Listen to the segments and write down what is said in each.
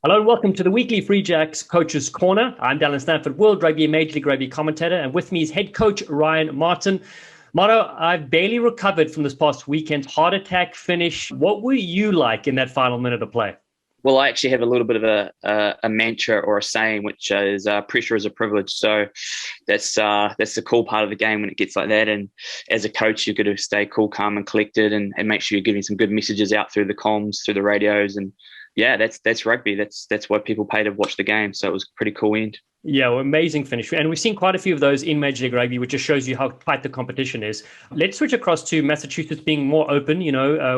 Hello and welcome to the weekly Free Jacks Coaches Corner. I'm Dallen, Stanford World Rugby Major League Rugby commentator, and with me is head coach Ryan Martin. Marto, I've barely recovered from this past weekend's heart attack finish. What were you like in that final minute of play? Well, I actually have a little bit of a mantra or a saying, which is pressure is a privilege. So that's the cool part of the game when it gets like that. And as a coach, you've got to stay cool, calm, and collected, and make sure you're giving some good messages out through the comms, through the radios, and yeah, that's rugby. That's why people pay to watch the game. So it was a pretty cool end. Yeah, well, amazing finish. And we've seen quite a few of those in Major League Rugby, which just shows you how tight the competition is. Let's switch across to Massachusetts being more open,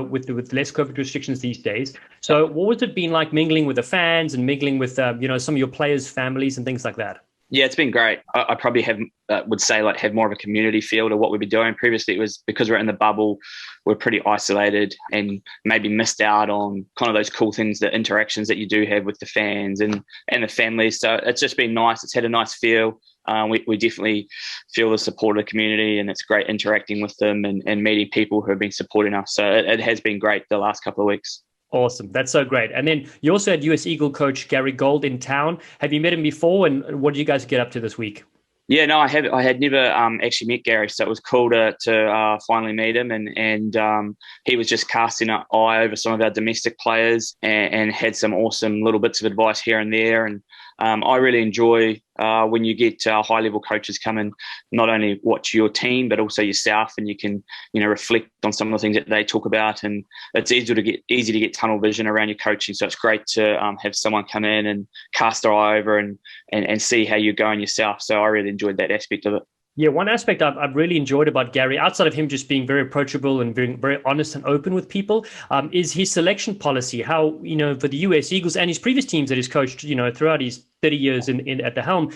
with less COVID restrictions these days. So what was it been like mingling with the fans and mingling with, some of your players' families and things like that? Yeah, it's been great. I probably would say have more of a community feel to what we've been doing. Previously, it was because we're in the bubble, we're pretty isolated and maybe missed out on kind of those cool things, the interactions that you do have with the fans and the families. So it's just been nice. It's had a nice feel. We definitely feel the support of the community, and it's great interacting with them and meeting people who have been supporting us. So it has been great the last couple of weeks. Awesome. That's so great. And then you also had US Eagle coach Gary Gold in town. Have you met him before? And what did you guys get up to this week? Yeah, no, I have. I had never actually met Gary, so it was cool to finally meet him. And he was just casting an eye over some of our domestic players and had some awesome little bits of advice here and there. And I really enjoy when you get high level coaches come and not only watch your team but also yourself, and you can reflect on some of the things that they talk about. And it's easy to get tunnel vision around your coaching. So it's great to have someone come in and cast their eye over and see how you're going yourself. So I really enjoyed that aspect of it. Yeah, one aspect I've really enjoyed about Gary, outside of him just being very approachable and being very honest and open with people, is his selection policy. How, for the US Eagles and his previous teams that he's coached, throughout his 30 years in at the helm,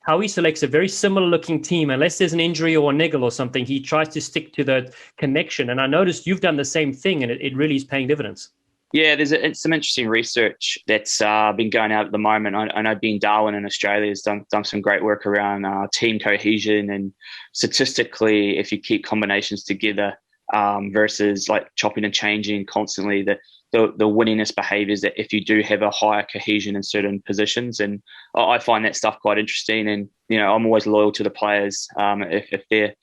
how he selects a very similar looking team. Unless there's an injury or a niggle or something, he tries to stick to that connection. And I noticed you've done the same thing, and it really is paying dividends. Yeah, there's some interesting research that's been going out at the moment. I know Dallen in Australia has done some great work around team cohesion, and statistically, if you keep combinations together versus like chopping and changing constantly, the winningest behaviours that if you do have a higher cohesion in certain positions. And I find that stuff quite interesting. And I'm always loyal to the players if they're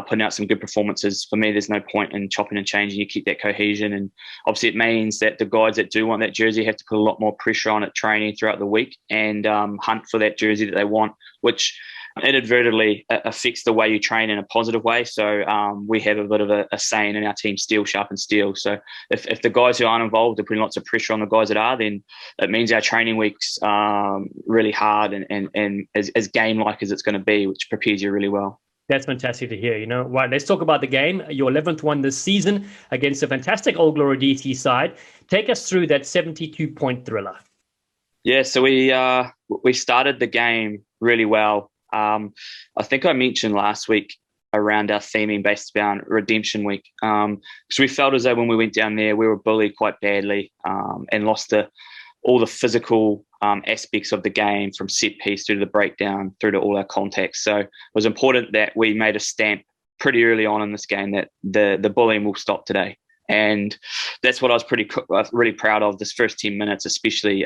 putting out some good performances. For me, there's no point in chopping and changing. You keep that cohesion, and obviously it means that the guys that do want that jersey have to put a lot more pressure on it training throughout the week and hunt for that jersey that they want, which inadvertently affects the way you train in a positive way. So we have a bit of a saying in our team: steel sharpens steel. So if the guys who aren't involved are putting lots of pressure on the guys that are, then it means our training week's really hard and as game-like as it's going to be, which prepares you really well. That's fantastic to hear. Right, let's talk about the game. Your 11th one this season against a fantastic Old Glory DT side. Take us through that 72-point thriller. Yeah, so we started the game really well. I think I mentioned last week around our theming based around Redemption Week. So we felt as though when we went down there, we were bullied quite badly and lost all the physical aspects of the game, from set piece through to the breakdown through to all our contacts. So it was important that we made a stamp pretty early on in this game that the bullying will stop today. And that's what I was really proud of this first 10 minutes, especially.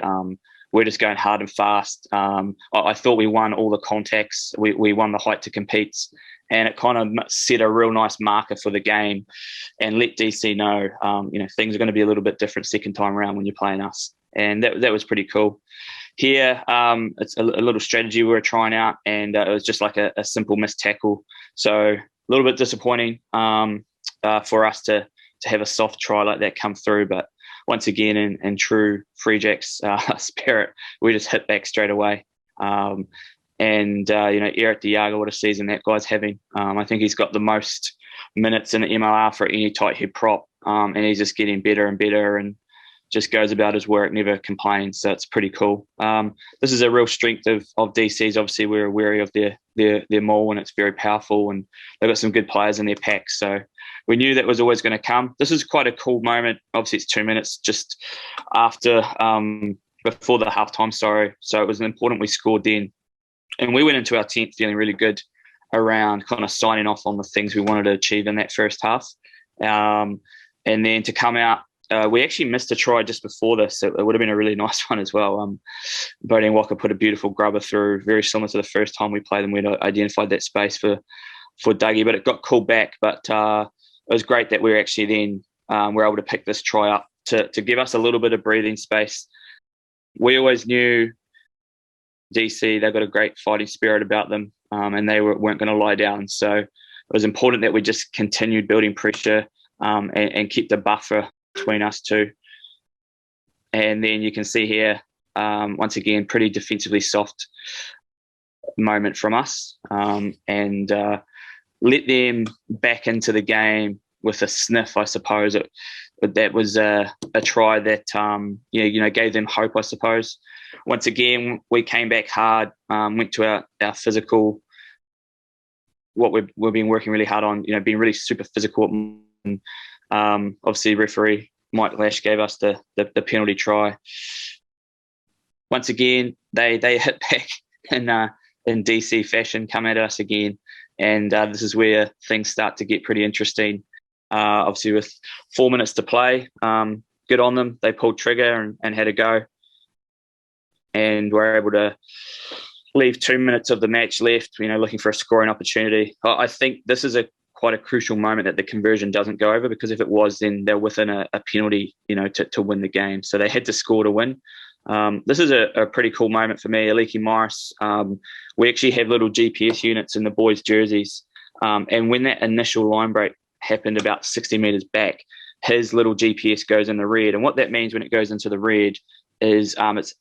We're just going hard and fast. I thought we won all the contacts. We won the height to competes, and it kind of set a real nice marker for the game and let DC know, things are going to be a little bit different second time around when you're playing us. And that was pretty cool. Here, it's a little strategy we were trying out, and it was just like a simple missed tackle. So a little bit disappointing for us to have a soft try like that come through. But once again, in true Free Jacks spirit, we just hit back straight away. Eric Diago, what a season that guy's having. I think he's got the most minutes in the MLR for any tight head prop, and he's just getting better and better and just goes about his work, never complains. So it's pretty cool. This is a real strength of DC's. Obviously, we're wary of their maul, and it's very powerful, and they've got some good players in their pack. So we knew that was always going to come. This is quite a cool moment. Obviously, it's 2 minutes just after, before the halftime, sorry. So it was important we scored then. And we went into our 10th feeling really good around kind of signing off on the things we wanted to achieve in that first half. And then to come out we actually missed a try just before this. It would have been a really nice one as well. Bodine Walker put a beautiful grubber through, very similar to the first time we played them. We'd identified that space for Dougie, but it got called back. But it was great that we were actually then were able to pick this try up to give us a little bit of breathing space. We always knew DC, they've got a great fighting spirit about them, and they weren't going to lie down. So it was important that we just continued building pressure and keep the buffer between us two. And then you can see here, once again, pretty defensively soft moment from us, and let them back into the game with a sniff, I suppose. That was a try that gave them hope, I suppose. Once again, we came back hard, went to our physical, what we've been working really hard on, being really super physical. And, obviously, referee Mike Lash gave us the penalty try. Once again, they hit back in DC fashion, come at us again, and this is where things start to get pretty interesting. Obviously, with 4 minutes to play, good on them. They pulled trigger and had a go, and were able to leave 2 minutes of the match left, looking for a scoring opportunity. I think this is quite a crucial moment that the conversion doesn't go over, because if it was, then they're within a penalty, to win the game. So they had to score to win. This is a pretty cool moment for me. Aliki Morris, we actually have little GPS units in the boys' jerseys. And when that initial line break happened about 60 metres back, his little GPS goes in the red. And what that means when it goes into the red is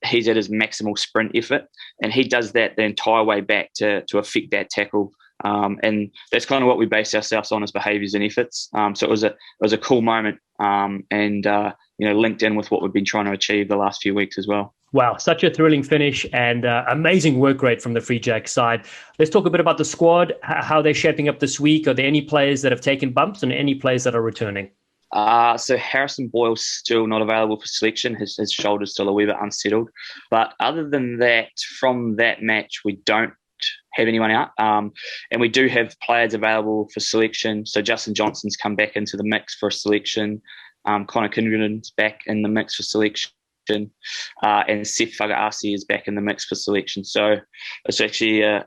he's at his maximal sprint effort, and he does that the entire way back to affect that tackle. And that's kind of what we base ourselves on as behaviours and efforts. So it was a cool moment, and linked in with what we've been trying to achieve the last few weeks as well. Wow, such a thrilling finish, and amazing work rate from the Free Jack side. Let's talk a bit about the squad, how they're shaping up this week. Are there any players that have taken bumps and any players that are returning? So Harrison Boyle's still not available for selection. His shoulder's still a wee bit unsettled. But other than that, from that match, we don't have anyone out. And we do have players available for selection. So Justin Johnson's come back into the mix for selection. Connor Kingeren's back in the mix for selection. And Seth Fagaasi is back in the mix for selection. So it's actually a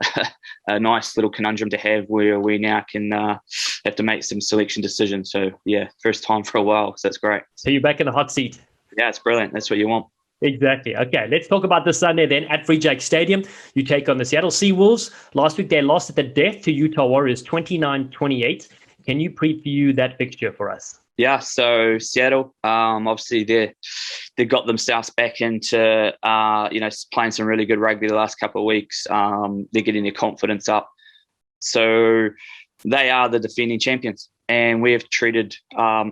nice little conundrum to have, where we now can have to make some selection decisions. So yeah, first time for a while, so that's great. So you're back in the hot seat. Yeah, it's brilliant. That's what you want. Exactly. Okay, let's talk about this Sunday then at Free Jack Stadium. You take on the Seattle Seawolves. Last week they lost at the death to Utah Warriors 29-28. Can you preview that fixture for us? Yeah, so Seattle, obviously they got themselves back into playing some really good rugby the last couple of weeks. They're getting their confidence up. So they are the defending champions, and we have treated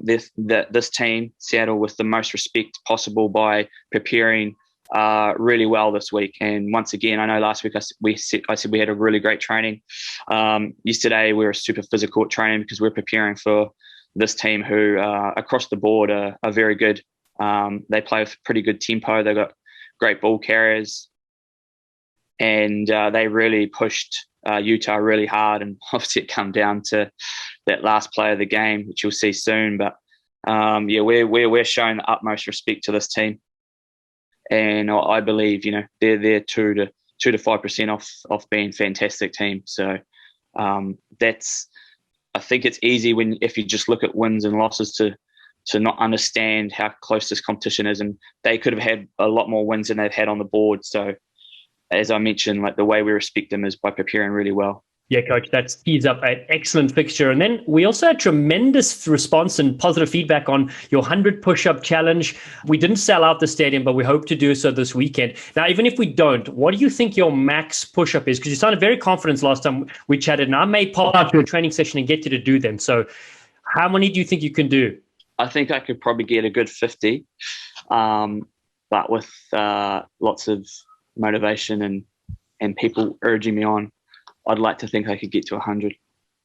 this team, Seattle, with the most respect possible by preparing really well this week. And once again, I know last week I said we had a really great training. Yesterday we were super physical at training, because we're preparing for this team who across the board are very good. They play with pretty good tempo. They've got great ball carriers, and they really pushed Utah really hard. And obviously it come down to that last play of the game, which you'll see soon. But we're showing the utmost respect to this team, and I believe they're 2 to 5% off being a fantastic team. So I think it's easy if you just look at wins and losses to not understand how close this competition is, and they could have had a lot more wins than they've had on the board. So, as I mentioned, the way we respect them is by preparing really well. Yeah, Coach, that tees up an excellent fixture. And then we also had tremendous response and positive feedback on your 100 push-up challenge. We didn't sell out the stadium, but we hope to do so this weekend. Now, even if we don't, what do you think your max push-up is? Because you sounded very confident last time we chatted, and I may pop out to a training session and get you to do them. So how many do you think you can do? I think I could probably get a good 50, but with lots of motivation and people urging me on, I'd like to think I could get to 100.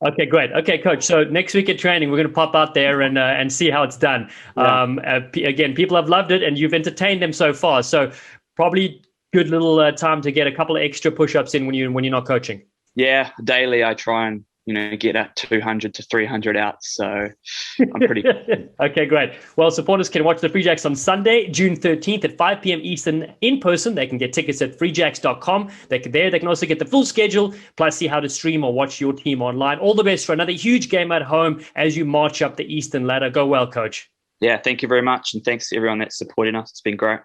Okay, great. Okay, Coach. So next week at training, we're going to pop out there and see how it's done. Yeah. Again, people have loved it, and you've entertained them so far. So probably good little time to get a couple of extra push-ups in when you're not coaching. Yeah, daily I try and get at 200 to 300 outs. So I'm pretty. Okay, great. Well, supporters can watch the Free Jacks on Sunday, June 13th at 5 p.m. Eastern in person. They can get tickets at freejacks.com. They can also get the full schedule, plus see how to stream or watch your team online. All the best for another huge game at home as you march up the Eastern ladder. Go well, Coach. Yeah, thank you very much. And thanks to everyone that's supporting us. It's been great.